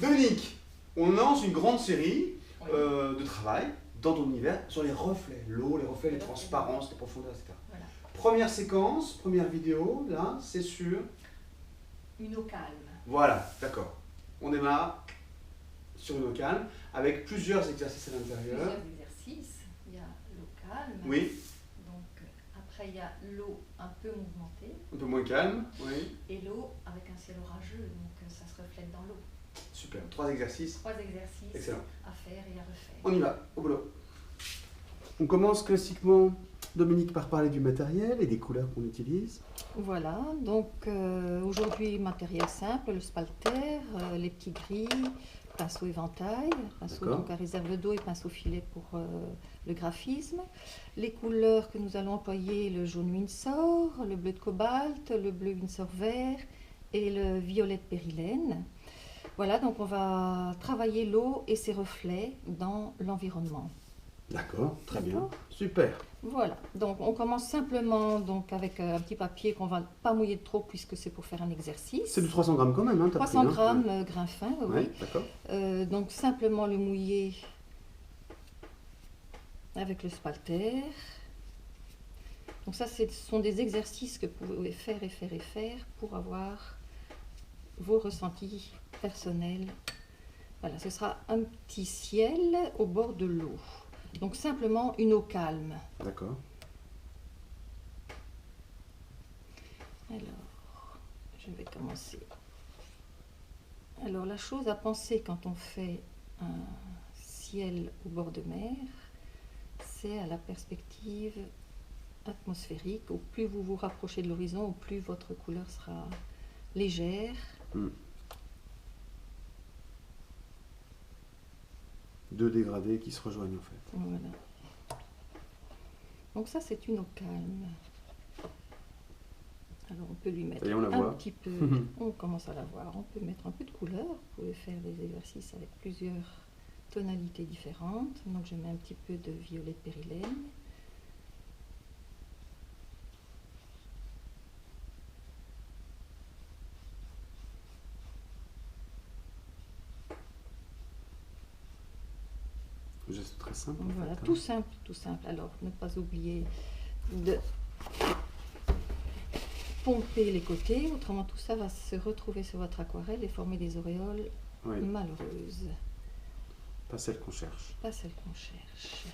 Dominique, on lance une grande série de travail dans ton univers sur les reflets, l'eau, les reflets, les transparences, les profondeurs, etc. Voilà. Première séquence, première vidéo, là, c'est sur... Une eau calme. Voilà, d'accord. On démarre sur une eau calme avec plusieurs exercices à l'intérieur. Plusieurs exercices. Il y a l'eau calme. Oui. Donc après il y a l'eau un peu mouvementée. Un peu moins calme, oui. Et l'eau avec un ciel orageux, donc ça se reflète dans l'eau. Super, 3 exercices. 3 exercices. Excellent. À faire et à refaire. On y va, au boulot. On commence classiquement, Dominique, par parler du matériel et des couleurs qu'on utilise. Voilà, donc aujourd'hui matériel simple, le spalter, les petits gris, pinceau éventail, pinceau donc à réserve d'eau et pinceau filet pour le graphisme. Les couleurs que nous allons employer, le jaune Winsor, le bleu de cobalt, le bleu Winsor vert et le violet de périlène. Voilà, donc on va travailler l'eau et ses reflets dans l'environnement. D'accord, très bien, super. Voilà, donc on commence simplement donc avec un petit papier qu'on ne va pas mouiller trop puisque c'est pour faire un exercice. C'est de 300 grammes quand même, hein, 300 pris, grammes hein. grain fin, oui. Ouais, d'accord. Donc simplement le mouiller avec le spalter. Donc ça, ce sont des exercices que vous pouvez faire et faire et faire pour avoir vos ressentis personnels. Voilà, ce sera un petit ciel au bord de l'eau. Donc simplement une eau calme. D'accord. Alors, je vais commencer. Alors la chose à penser quand on fait un ciel au bord de mer, c'est à la perspective atmosphérique. Au plus vous vous rapprochez de l'horizon, au plus votre couleur sera légère. Deux dégradés qui se rejoignent en fait. Voilà. Donc ça c'est une eau calme. Alors on peut lui mettre un petit peu, on commence à la voir, on peut mettre un peu de couleur, vous pouvez faire des exercices avec plusieurs tonalités différentes. Donc je mets un petit peu de violet de périlène. Geste très simple. Voilà, en fait, tout simple, tout simple. Alors, ne pas oublier de pomper les côtés, autrement tout ça va se retrouver sur votre aquarelle et former des auréoles malheureuses. Pas celles qu'on cherche. Pas celles qu'on cherche.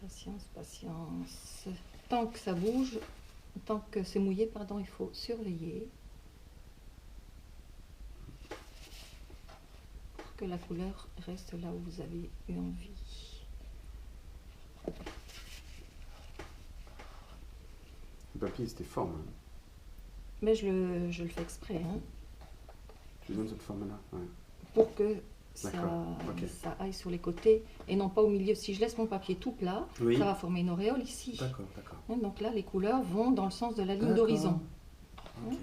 Patience, patience. Tant que ça bouge, tant que c'est mouillé, pardon, il faut surveiller pour que la couleur reste là où vous avez eu envie. Le papier, c'était forme. Hein. Mais je le fais exprès. Hein. Tu donnes cette forme-là, ouais. Pour que ça aille sur les côtés et non pas au milieu. Si je laisse mon papier tout plat, ça va former une auréole ici. D'accord, d'accord. Donc là, les couleurs vont dans le sens de la ligne d'horizon. Okay.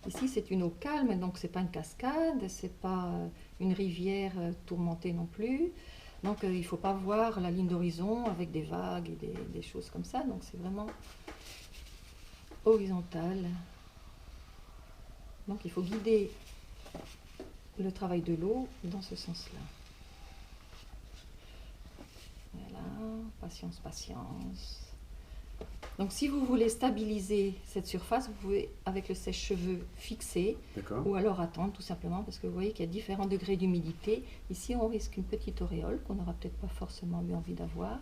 Ici, c'est une eau calme, donc c'est pas une cascade, c'est pas une rivière tourmentée non plus. Donc il ne faut pas voir la ligne d'horizon avec des vagues et des choses comme ça. Donc c'est vraiment horizontal. Donc il faut guider le travail de l'eau dans ce sens-là. Voilà, patience, patience. Donc si vous voulez stabiliser cette surface, vous pouvez avec le sèche-cheveux fixer ou alors attendre tout simplement parce que vous voyez qu'il y a différents degrés d'humidité. Ici on risque une petite auréole qu'on n'aura peut-être pas forcément eu envie d'avoir.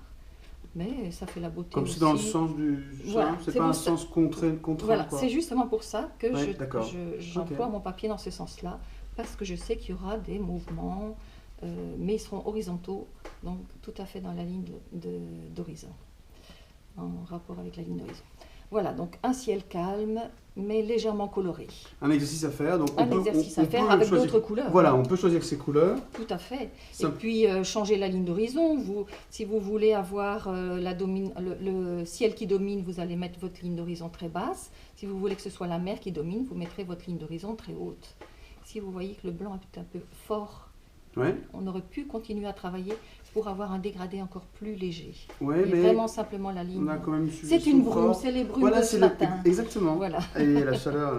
Mais ça fait la beauté comme aussi. c'est dans le sens du... Voilà, c'est pas un sens contraint. Voilà, c'est justement pour ça que j'emploie mon papier dans ce sens-là, parce que je sais qu'il y aura des mouvements, mais ils seront horizontaux, donc tout à fait dans la ligne d'horizon, en rapport avec la ligne d'horizon. Voilà, donc un ciel calme, mais légèrement coloré. Un exercice à faire, donc Un exercice à faire avec d'autres couleurs. Voilà, on peut choisir ses couleurs. Tout à fait. Ça... Et puis changer la ligne d'horizon. Si vous voulez avoir le ciel qui domine, vous allez mettre votre ligne d'horizon très basse. Si vous voulez que ce soit la mer qui domine, vous mettrez votre ligne d'horizon très haute. Si vous voyez que le blanc est un peu fort, ouais. On aurait pu continuer à travailler pour avoir un dégradé encore plus léger. Ouais, mais vraiment simplement la ligne. On a quand même c'est une brume, c'est les brumes voilà, de ce matin. Exactement. Voilà. Et la chaleur.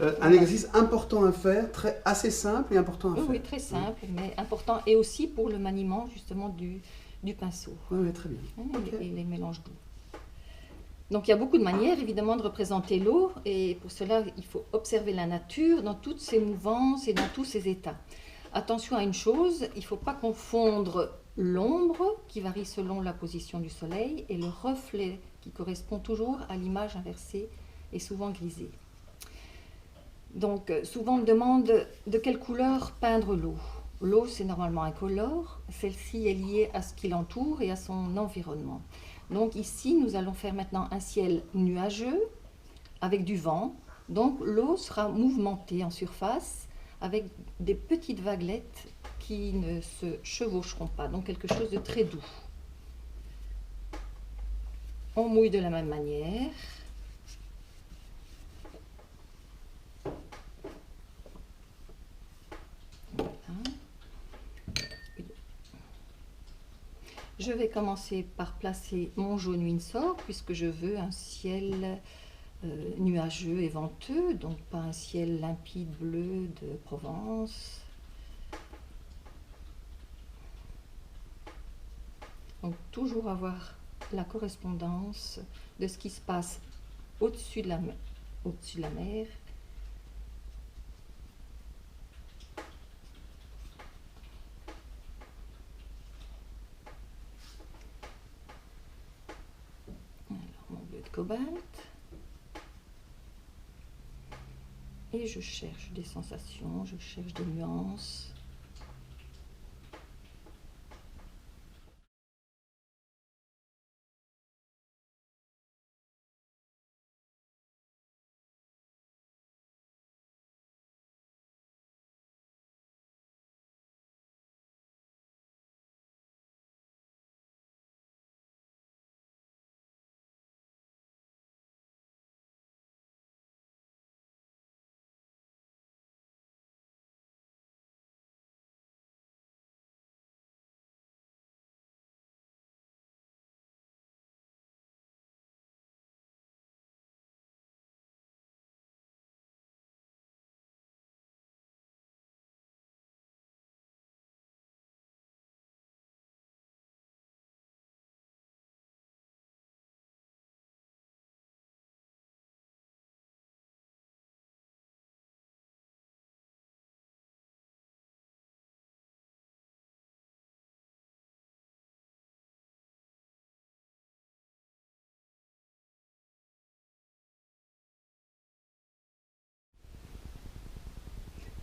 Là. Un exercice important à faire, assez simple et important à faire. Oui, très simple, mais important. Et aussi pour le maniement justement du pinceau. Oui, très bien. Et les mélanges doux. Donc il y a beaucoup de manières évidemment de représenter l'eau. Et pour cela, il faut observer la nature dans toutes ses mouvances et dans tous ses états. Attention à une chose, il ne faut pas confondre l'ombre qui varie selon la position du soleil et le reflet qui correspond toujours à l'image inversée et souvent grisée. Donc souvent on me demande de quelle couleur peindre l'eau. L'eau c'est normalement incolore, celle-ci est liée à ce qui l'entoure et à son environnement. Donc ici nous allons faire maintenant un ciel nuageux avec du vent. Donc l'eau sera mouvementée en surface avec des petites vaguelettes qui ne se chevaucheront pas, donc quelque chose de très doux. On mouille de la même manière. Voilà. Je vais commencer par placer mon jaune Windsor, puisque je veux un ciel nuageux et venteux, donc pas un ciel limpide bleu de Provence. Donc toujours avoir la correspondance de ce qui se passe au-dessus de la mer. Alors mon bleu de cobalt. Et je cherche des sensations, je cherche des nuances.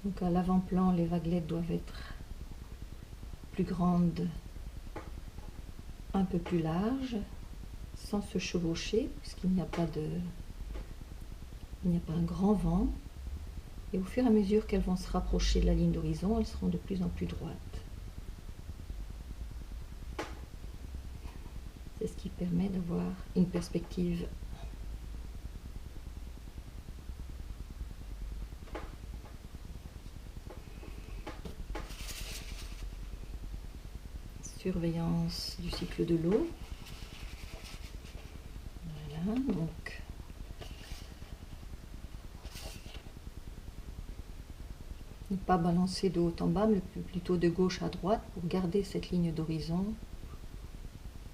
Donc à l'avant-plan, les vaguelettes doivent être plus grandes, un peu plus larges, sans se chevaucher, puisqu'il n'y a pas un grand vent. Et au fur et à mesure qu'elles vont se rapprocher de la ligne d'horizon, elles seront de plus en plus droites. C'est ce qui permet d'avoir une perspective surveillance du cycle de l'eau. Voilà, donc ne pas balancer de haut en bas, mais plutôt de gauche à droite pour garder cette ligne d'horizon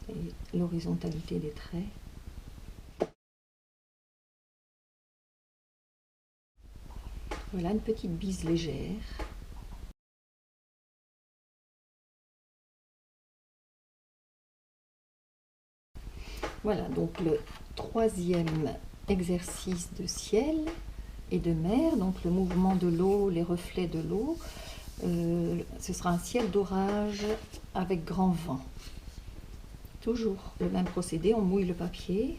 et l'horizontalité des traits. Voilà une petite bise légère. Voilà donc le troisième exercice de ciel et de mer, donc le mouvement de l'eau, les reflets de l'eau. Ce sera un ciel d'orage avec grand vent. Toujours le même procédé, on mouille le papier.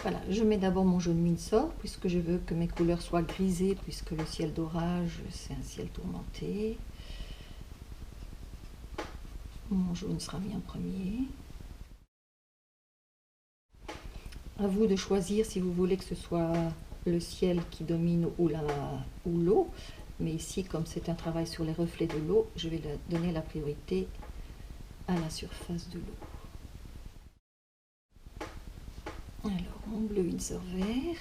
Voilà, je mets d'abord mon jaune Windsor, puisque je veux que mes couleurs soient grisées, puisque le ciel d'orage, c'est un ciel tourmenté. Mon jaune sera mis en premier. À vous de choisir si vous voulez que ce soit le ciel qui domine ou l'eau. Mais ici, comme c'est un travail sur les reflets de l'eau, je vais donner la priorité à la surface de l'eau. Alors, mon bleu Windsor vert.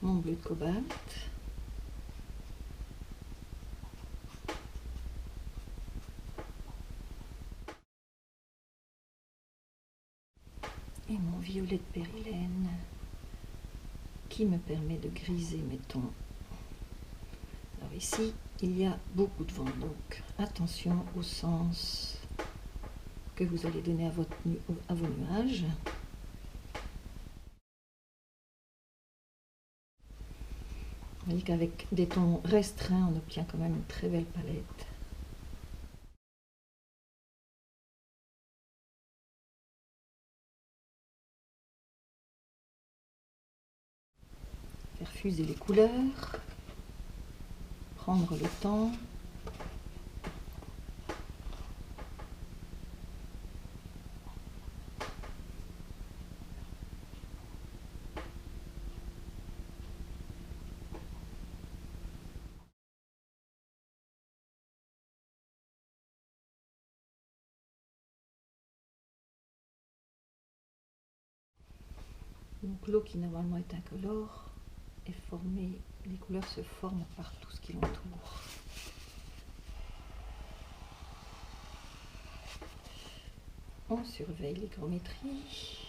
Mon bleu de cobalt. Et mon violet de périlène qui me permet de griser mes tons. Alors ici, il y a beaucoup de vent, donc attention au sens que vous allez donner à vos nuages. Vous voyez qu'avec des tons restreints, on obtient quand même une très belle palette. Faire fuser les couleurs, prendre le temps. Donc l'eau qui normalement est incolore est formée, les couleurs se forment par tout ce qui l'entoure. On surveille l'hygrométrie.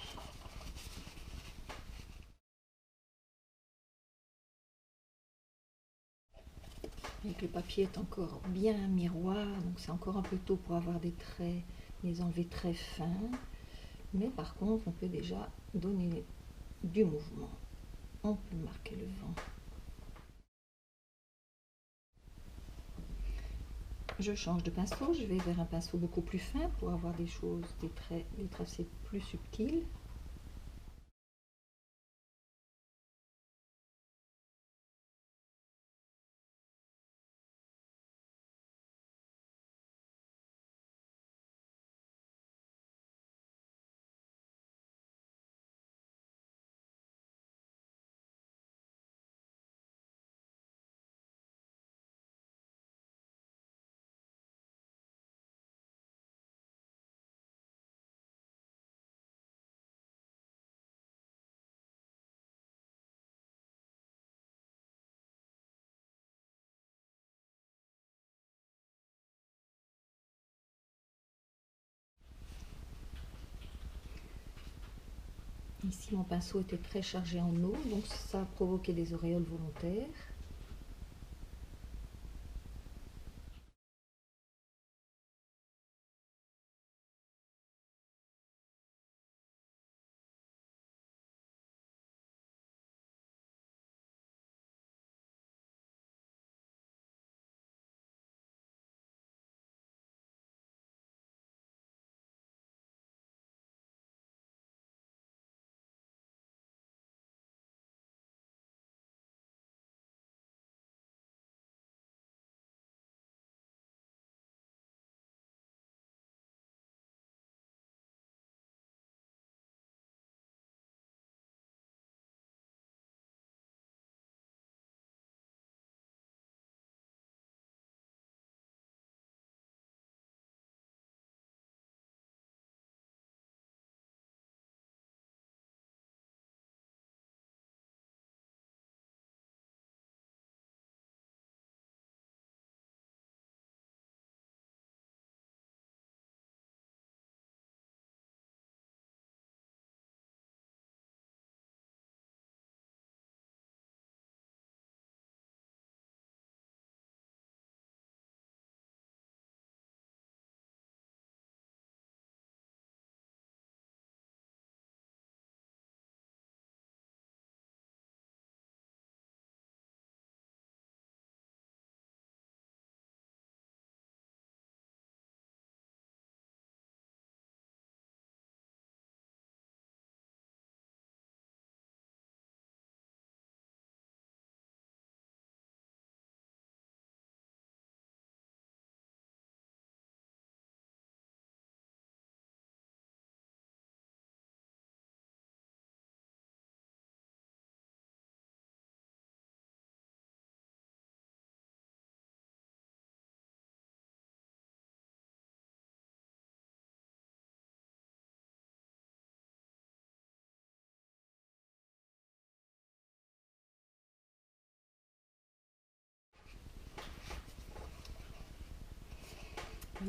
Et que le papier est encore bien miroir, donc c'est encore un peu tôt pour avoir des traits, les enlever très fins. Mais par contre, on peut déjà donner du mouvement. On peut marquer le vent. Je change de pinceau, je vais vers un pinceau beaucoup plus fin pour avoir des choses, des tracés plus subtils. Ici, mon pinceau était très chargé en eau, donc ça a provoqué des auréoles volontaires.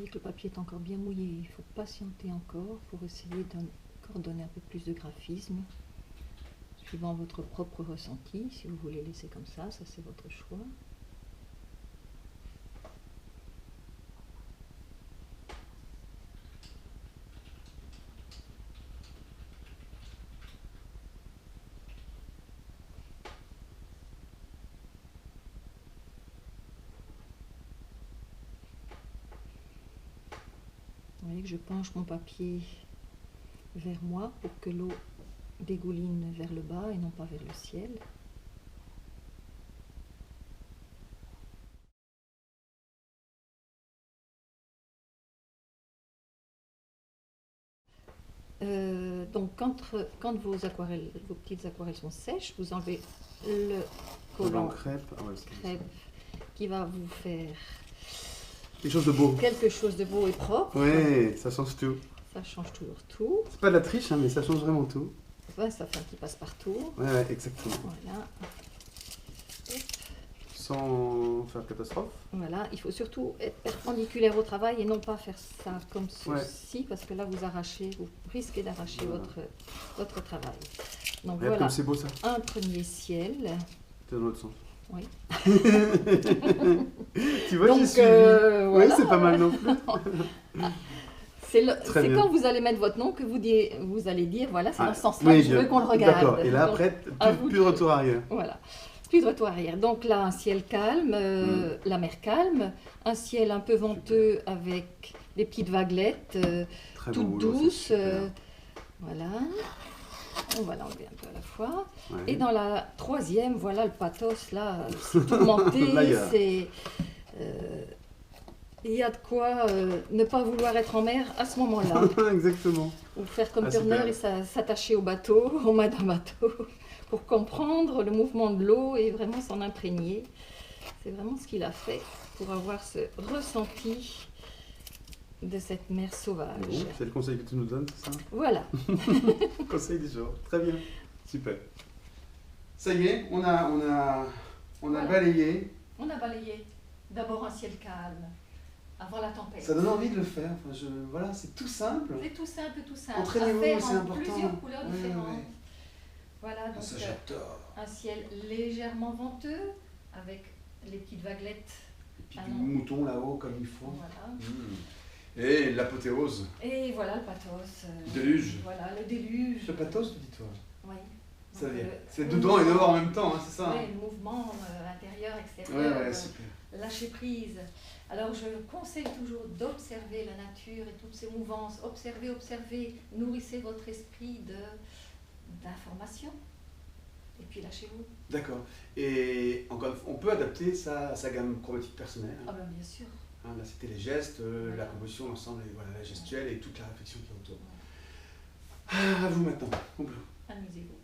voyez que le papier est encore bien mouillé. Il faut patienter encore pour essayer d'encore donner un peu plus de graphisme, suivant votre propre ressenti. Si vous voulez laisser comme ça c'est votre choix. Vous voyez que je penche mon papier vers moi pour que l'eau dégouline vers le bas et non pas vers le ciel. Donc quand vos petites aquarelles sont sèches, vous enlevez le collant crêpe, crêpe qui va vous faire quelque chose de beau. Quelque chose de beau et propre. Oui, ça change tout. Ça change toujours tout. C'est pas de la triche, hein, mais ça change vraiment tout. Ouais, ça fait un petit passe-partout. Ouais, exactement. Voilà. Sans faire catastrophe. Voilà, il faut surtout être perpendiculaire au travail et non pas faire ça comme ceci, parce que là vous risquez d'arracher votre travail. Donc voilà, comme c'est beau ça. Un premier ciel. C'est dans l'autre sens. Oui. Tu vois, donc, j'y suis. Voilà. Oui, c'est pas mal non plus. C'est quand vous allez mettre votre nom que vous allez dire, voilà, c'est dans ce sens-là que je veux qu'on le regarde. D'accord, et là après, plus de retour arrière. Voilà. Plus de retour arrière. Donc là, un ciel calme, la mer calme, un ciel un peu venteux avec des petites vaguelettes toutes douces. Voilà. On va l'enlever un peu à la fois. Ouais. Et dans la troisième, voilà le pathos, là, c'est tourmenté. Il y a de quoi ne pas vouloir être en mer à ce moment-là. Exactement. Ou faire comme Turner et s'attacher au bateau, au mât d'un bateau, pour comprendre le mouvement de l'eau et vraiment s'en imprégner. C'est vraiment ce qu'il a fait pour avoir ce ressenti de cette mer sauvage. Bon, c'est le conseil que tu nous donnes, c'est ça? Voilà. Conseil du jour. Très bien. Super. Ça y est, on a voilà. Balayé. On a balayé. D'abord un ciel calme, avant la tempête. Ça donne envie de le faire. Enfin, voilà, c'est tout simple. C'est tout simple, tout simple. Entraînez-vous, c'est important. Plusieurs couleurs différentes. Ouais. Voilà, donc ça, j'adore. Un ciel légèrement venteux, avec les petites vaguelettes. Et puis du mouton là-haut, comme il faut. Voilà. Et l'apothéose. Et voilà le pathos. Le déluge. Voilà, le déluge. Le pathos, dis-toi. Oui. Ça vient. C'est dedans et dehors en même temps, hein, c'est ça? Oui, le mouvement intérieur, extérieur. Ouais, super. Lâcher prise. Alors je conseille toujours d'observer la nature et toutes ses mouvances. Observez, nourrissez votre esprit d'information. Et puis lâchez-vous. D'accord. Et encore, on peut adapter ça à sa gamme chromatique personnelle. Ah ben bien sûr. Hein, là c'était les gestes, la composition, l'ensemble, la gestuelle et toute la réflexion qui est autour. À vous maintenant. Amusez-vous.